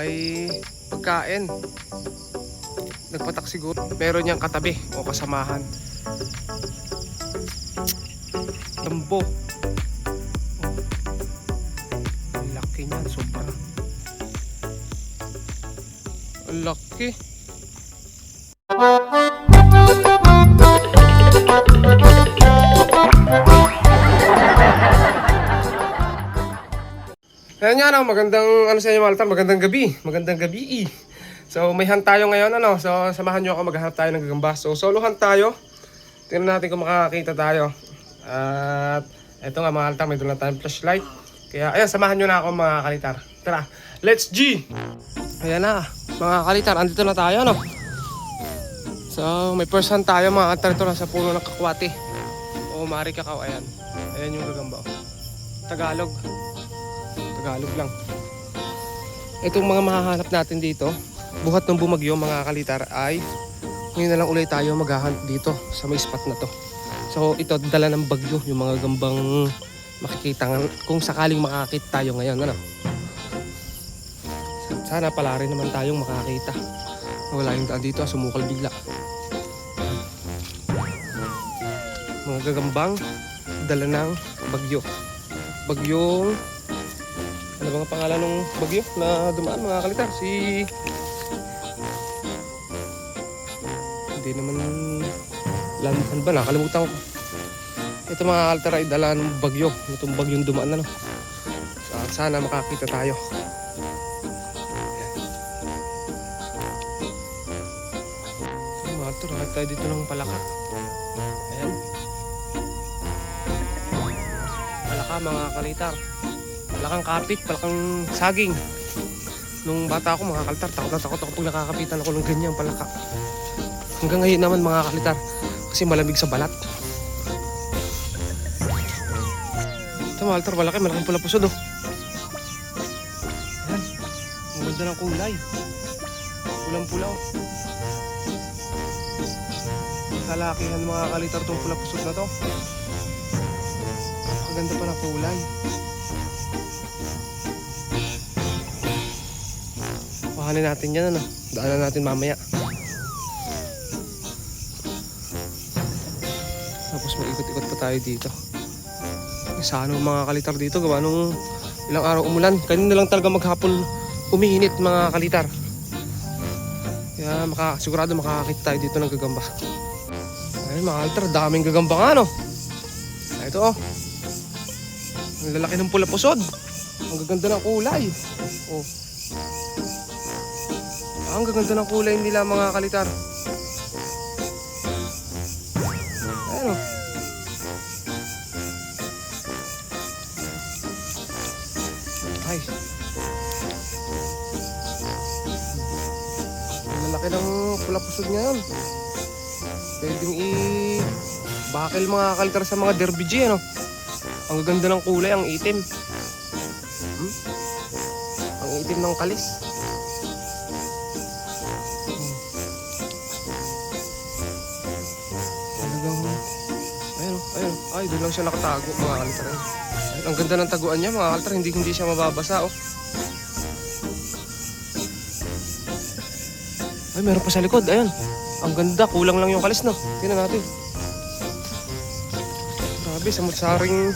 ay pagkain. Nagpatak siguro. Meron niyang katabi o kasamahan. Lambo. Ang laki niyan, sobra. Ang laki. Ayan nga, no, magandang ano sa inyo, Malta, magandang gabi. Magandang gabi. So may hunt tayo ngayon, ano. So samahan niyo ako, maghahanap tayo ng gagamba. So solo hunt tayo. Tingnan natin kung makakakita tayo. At eto nga, mga Malta, may dala tayong flashlight. Kaya ayan, samahan niyo na ako, mga kalitar. Tara, let's G. Ayan na, mga kalitar, andito na tayo, no. So may first hunt tayo, mga kalitar. Ito na sa puno ng kakwati o mari kakao. Ayan, ayan yung gagamba. Tagalog lang. Itong mga mahahanap natin dito, buhat ng bumagyo, mga kalitar, ay ngayon na lang ulit tayo maghahunt dito sa may spot na to. So ito, dala ng bagyo yung mga gambang makikita kung sakaling makakita tayo ngayon, ano. Sana pala rin naman tayong makakita. Wala yung daan dito, sumukal bigla. Mga gagambang dala ng bagyo. Bagyong ano bang pangalan ng bagyo na dumaan, mga kalitar? Hindi naman Lansan ba? Nakalimutan ko. Ito, mga kalitar, ay dala ng bagyo. Itong bagyong dumaan na, no? Sana makakita tayo. So, mga kalitar, nakita tayo dito ng palaka. Ayan. Palaka, mga kalitar. Palakang kapit, palakang saging. Nung bata ako, mga kalitar, takot na takot ako pag nakakapitan ako ng ganyang palaka. Hanggang ngayon naman, mga kalitar, kasi malamig sa balat. Ito, mga kalitar, malaki, malaking pula pusod, oh. Ayan, ang ganda ng kulay. Pulang-pula, oh. Kalakihan, mga kalitar, itong pula pusod na to. Ang ganda pa ng kulay. Pahanin natin yan, ano. Daanan natin mamaya. Tapos mag-ikot-ikot pa tayo dito. Sana mga kalitar dito, gawa nung ilang araw umulan. Kanina lang talaga maghapon umiinit, mga kalitar. Kaya sigurado makakakita tayo dito ng gagamba. Ayun, mga kalitar, daming gagamba nga, no. Ito, oh. Ang lalaki ng pula pusod. Ang gaganda ng kulay. Oh. Ang gaganda ng kulay nila, mga kalitar. Ayan, oh. Ay. Ang lalaki ng pula pusod niya yun. Pwedeng bakil, mga kalitar, sa mga derby G, ano. Ang gaganda ng kulay, ang itim. Ang itim ng kalis. Ayun, ay, doon lang siya nakatago, mga kalitar. Ayun, ang ganda ng taguan niya, mga kalitar, hindi siya mababasa, oh. Ay, meron pa sa likod, ayun. Ang ganda, kulang lang yung kalis, no. Tingnan natin. Grabe, samut-saring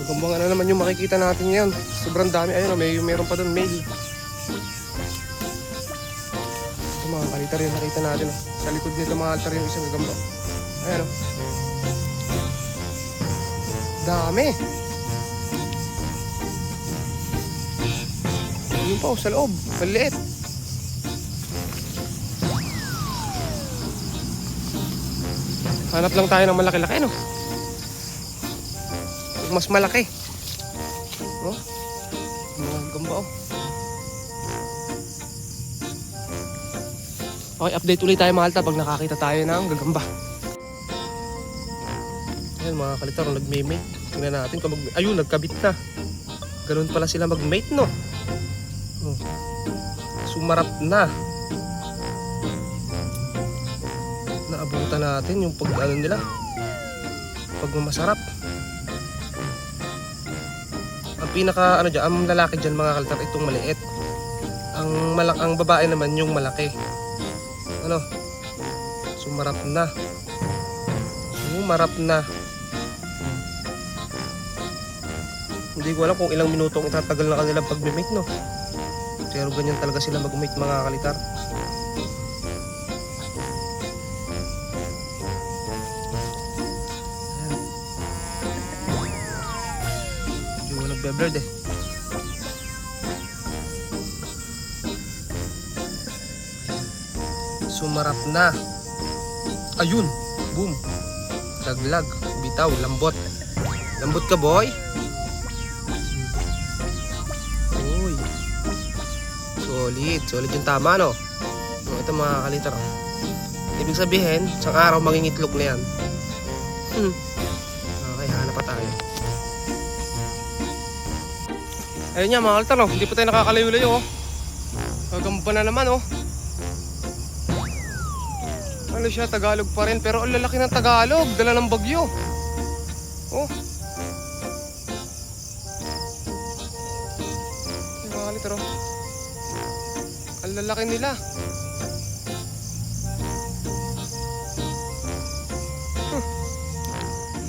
gagambang ano naman yung makikita natin ngayon. Sobrang dami, ayun, meron pa doon, male. Ito, mga kalitar, yung nakita natin, oh. Sa likod nito, mga kalitar, yung isang gagamba. Ayun, oh. Dami. Yun pa, sa loob. Maliit. Hanap lang tayo ng malaki-laki, no? Mas malaki. No? Mga gamba, oh. Okay, update ulit tayo, mga kalitar, pag nakakita tayo ng gagamba. Ayan, mga kalitar, nagme-mate. Tingnan natin kung ayun, nagkabit na. Ganun pala sila mag-mate, no? Oh. Sumarap na. Naabutan natin yung pag-ano nila. Pagmamasarap. Ang pinaka, ang lalaki dyan, mga kalitar, itong maliit. Ang babae naman yung malaki. Ano? Sumarap na. Sumarap na. Hindi ko alam kung ilang minutong itatagal na kanilang pag-mate, no? Pero ganyan talaga sila mag-mate, mga kalitar. Medyo nagbe-blurred eh. Sumarap na. Ayun. Boom. Laglag. Bitaw. Lambot. Lambot ka, boy. Uy. Solid. Solid yung tama, no? Ito mga kalitar. Ibig sabihin, isang araw mangingitlog na yan. Okay, hanap pa tayo. Ayun nga mga kalitar, no? Hindi pa tayo nakakalayo-layo, oh. Gagamba na naman, oh. Ano siya, Tagalog pa rin. Pero ang lalaki ng Tagalog. Dala ng bagyo. Oh. Mga kalitar, oh. Ang lalaki nila.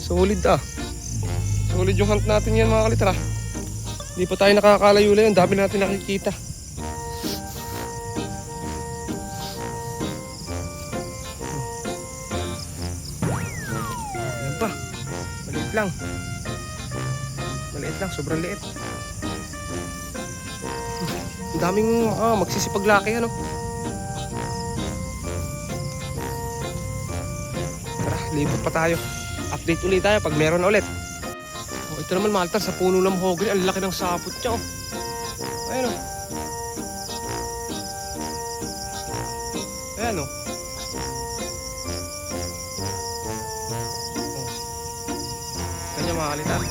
Solid ah. Solid yung hunt natin yan mga kalitar ah. Hindi pa tayo nakakalayo-layo. Ang dami natin nakikita. Lang. Maliit lang, sobrang liit. Ang daming magsisipaglaki ano. Tara, libot pa tayo. Update ulit tayo pag meron na ulit. Oh, ito naman mga kalitar, sa puno ng mahogany, ang laki ng sapot niya oh. Ayan oh. Ayan oh. Mga kalitar.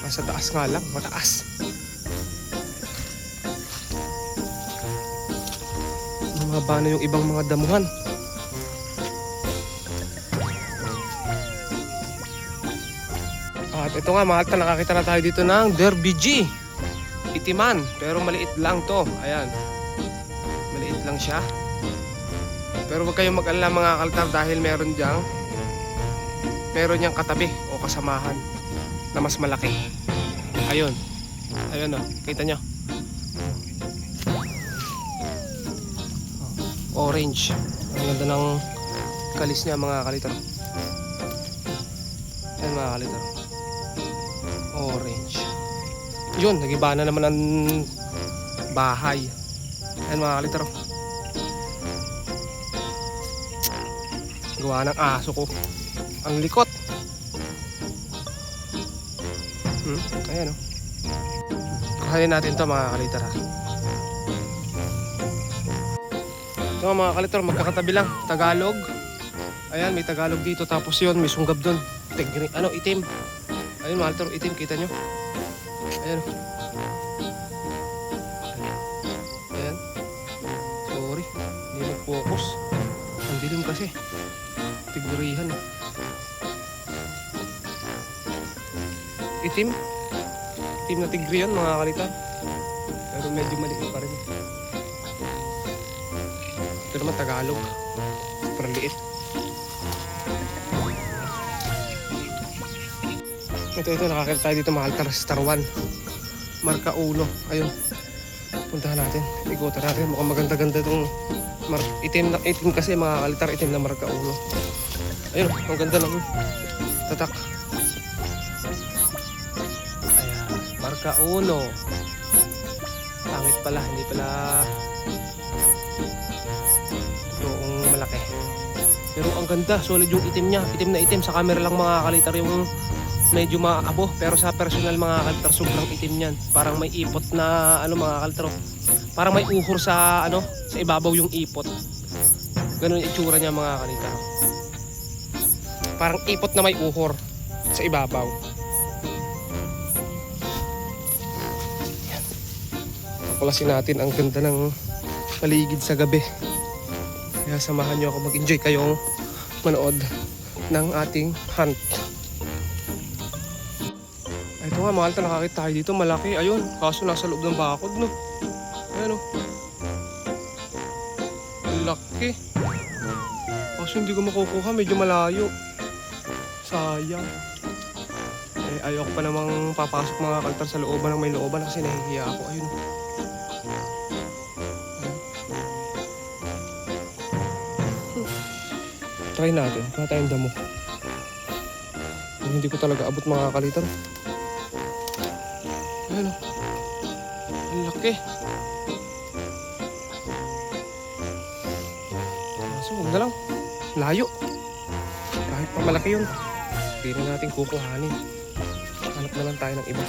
Nasa taas nga lang, mataas. Mahaba na yung ibang mga damuhan. At ito nga mga kalitar, nakakita na tayo dito ng Derby G. Itiman, pero maliit lang to. Ayan. Maliit lang siya. Pero huwag kayong mag-alala mga kalitar dahil meron niyang katabi o kasamahan na mas malaki. Ayun. Ayun oh, kita nyo. Orange. Ang ganda ng kalis niya mga kalitar. Ayan mga kalitar. Orange. Yun, nagiba na naman ang bahay. Ayan mga kalitar. Gawa ng aso ko. Ang likot. Ayan o. Kuhanin natin to mga kalitar ha. Ito mga kalitar, magkakatabi lang. Tagalog. Ayan, may Tagalog dito. Tapos yun, may sunggab dun. Ano, itim. Ayun mga kalitar, itim. Kita nyo. Ayan. Ayan. Sorry. Hindi mag-focus. Ang dilim kasi. Tigurihan. Itim. Itim na tigri yan mga kalitar. Pero medyo maliit pa rin. Ito naman Tagalog. Super liit. Ito nakakita tayo dito mga kalitar. Star 1. Marka 1. Ayun. Puntahan natin. Ikutan natin. Mukhang maganda-ganda itong itim kasi mga kalitar. Itim na marka 1. Ayun, ang ganda ng tatak. Ayan, marka 1. Pangit pala, hindi pala yung malaki. Pero ang ganda, solid yung itim niya. Itim na itim, sa camera lang mga kalitar yung medyo maabo. Pero sa personal mga kalitar, sobrang itim niyan. Parang may ipot na mga kalitar. Parang may uhor sa sa ibabaw yung ipot. Ganun yung itsura niya mga kalitar. Parang ipot na may uhor sa ibabaw. Pakulasin natin ang ganda ng paligid sa gabi. Kaya samahan nyo ako mag-enjoy kayong manood ng ating hunt. Ito Ito nga mga kaltar, nakakita tayo dito malaki. Ayun, kaso nasa loob ng bakod no. Ayan o. Ang laki. Kaso hindi ko makukuha, medyo malayo. Sayang. Eh, ayoko pa namang papasok mga kaltar sa looban ng may looban kasi nahihiya ako. Ayun. Try natin. Kaya tayong damo. Hindi ko talaga abot mga kaltar. Ayan o. Ang laki. Kaso huwag na lang. Layo. Kahit pa malaki yun, hindi na natin kukuhanin. Hanap na lang tayo ng iba.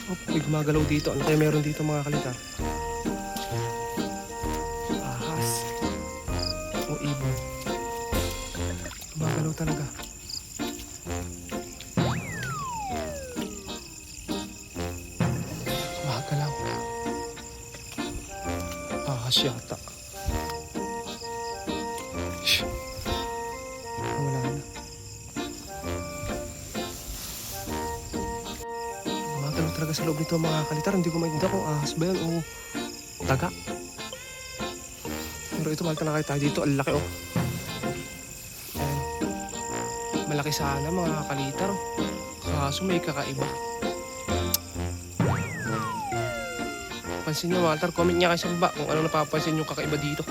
Oh, may gumagalaw dito. Ano kaya meron dito mga kaltar? Ahas. O ibon. Gumagalaw talaga. Gumagalaw. Ahas yata. Wala na. Gumagalaw talaga sa loob nito mga kalitar. Hindi ko maintindihan kung ahas ba yan o daga. Pero ito malta na kayo tayo dito. Ang laki oh. Ayan. Malaki sana mga kalitar. Kaso may kakaiba. Pansin nyo mga kalitar, comment nyo kayo sa baba kung ano napapansin nyo kakaiba dito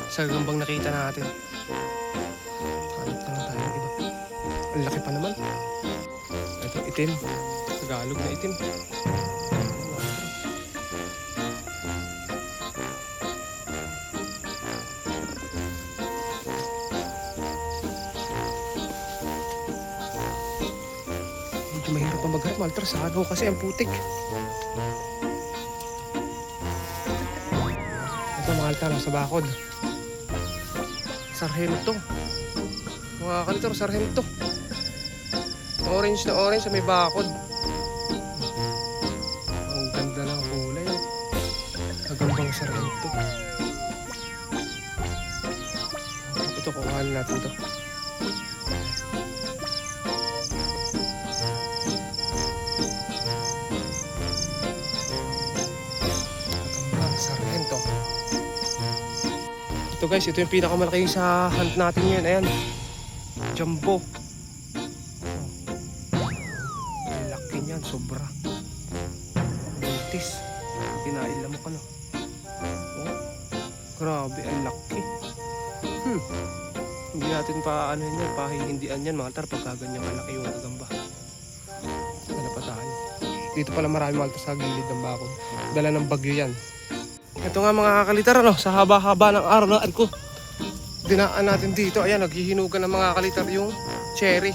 sa gagambang nakita natin. Hanap na lang tayo ng iba. Ang laki pa naman. Ito itim. Tagalog na itim. Medyo mahirap pa maghanap maltar sa ano kasi ang putik. Ito mga altar sa bakod. Sargento. Mga kalitor, sargento. Orange na orange sa may bakod. Ang ganda ng kulay. Kagambang sargento. Ito, kukuhanin natin ito. Kagambang sargento. Ito guys, ito yung pinakamalaki sa hunt natin yun. Ayan. Jumbo. Ang laki niyan, sobra. Buntis. Pinailam mo ka na. Oh, grabe, ang laki. Hindi natin pa ano yan, pahihindian yan mga altar pagka ganyan kalaki yung gagamba. Ano pa tayo? Dito pala marami mga altar sa gilid ng bakod. Dala ng bagyo yan. Ito nga mga kakalitar, ano, sa haba-haba ng araw na ko. Dinaan natin dito. Ayan, naghihinugan ng mga kakalitar yung cherry.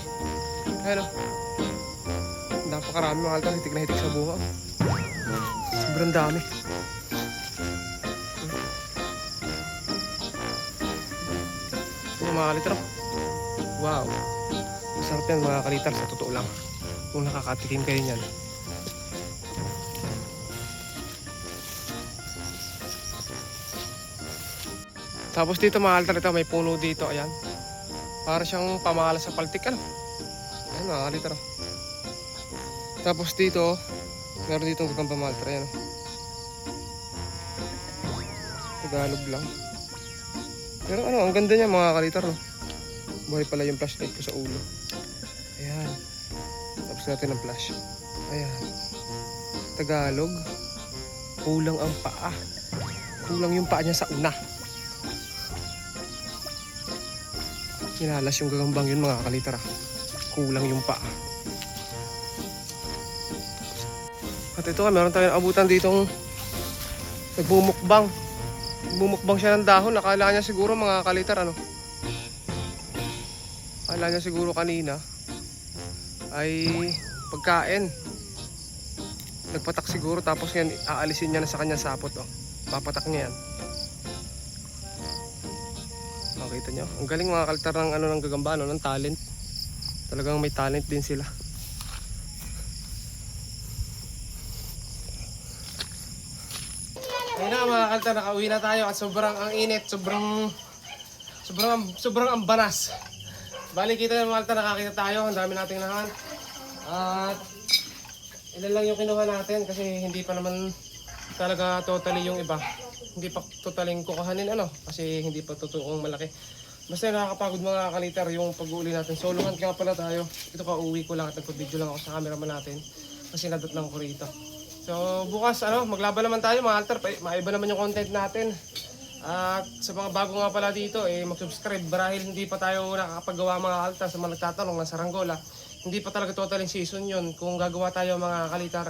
Ayan o. Napakarami mga kakalitar, hitik na hitik sa bunga. Sobrang dami. Ito mga kakalitar. Wow. Masarap yan mga kakalitar, sa totoo lang. Kung nakakatikim kayo niyan. Tapos dito mga altar, ito may puno dito, ayan. Para siyang pamala sa paltik, ano. Ayan mga altar. Tapos dito, meron dito ang gagamba mga altar, ayan. Tagalog lang. Pero ano, ang ganda niya mga kalitar, no. Buhay pala yung flashlight ko sa ulo. Ayan. Tapos natin ang flash. Ayan. Tagalog. Kulang ang paa. Kulang yung paa niya sa una. Kinalas yung gagambang yun mga kalitara. Kulang yung paa. At ito meron tayong abutan ditong nagbumukbang. Nagbumukbang siya ng dahon. Akala niya siguro mga kalitar ano. Akala niya siguro kanina ay pagkain. Nagpatak siguro tapos yan aalisin niya na sa kanyang sapot. Oh. Papatak niya yan. Makita nyo, ang galing mga kalitar ng ano ng gagamba, ano, ng talent. Talagang may talent din sila. Ayun na mga kalitar, nakauwi na tayo at sobrang ang init, sobrang ang banas. Bali kita yung mga kalitar, nakakita tayo, ang dami nating nahan. At ilan lang yung kinuha natin kasi hindi pa naman talaga totally yung iba. Hindi pa totaling kukuhanin ano kasi hindi pa totoong malaki. Basta nakakapagod mga kaliter yung pag-uuli natin. Solohan nga pala tayo. Ito ka uwi ko lang at nagpa-video lang ako sa cameraman natin kasi nadatnan ko rito. So bukas ano, maglaban naman tayo mga alter. Maiba naman yung content natin. At sa mga bago nga pala dito, mag-subscribe dahil hindi pa tayo nakakapagawa mga altar sa mga nagtatanong ng saranggola. Hindi pa talaga totaling season yun. Kung gagawa tayo mga kalitar,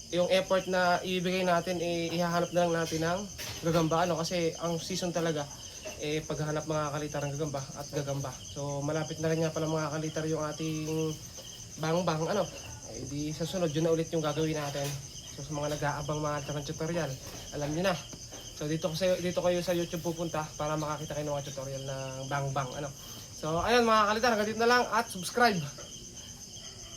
yung effort na ibibigay natin, ihahanap na lang natin ng gagamba. Ano? Kasi ang season talaga, paghahanap mga kalitar ng gagamba at gagamba. So malapit na rin nga pala mga kalitar yung ating bang-bang. Ano? Di sa sunod, yun na ulit yung gagawin natin. So sa mga nag-aabang mga altar ng tutorial, alam nyo na. So dito kayo sa YouTube pupunta para makakita kayo ng mga tutorial ng bang-bang. Ano? So ayun mga kalitar, hanggang dito na lang at subscribe.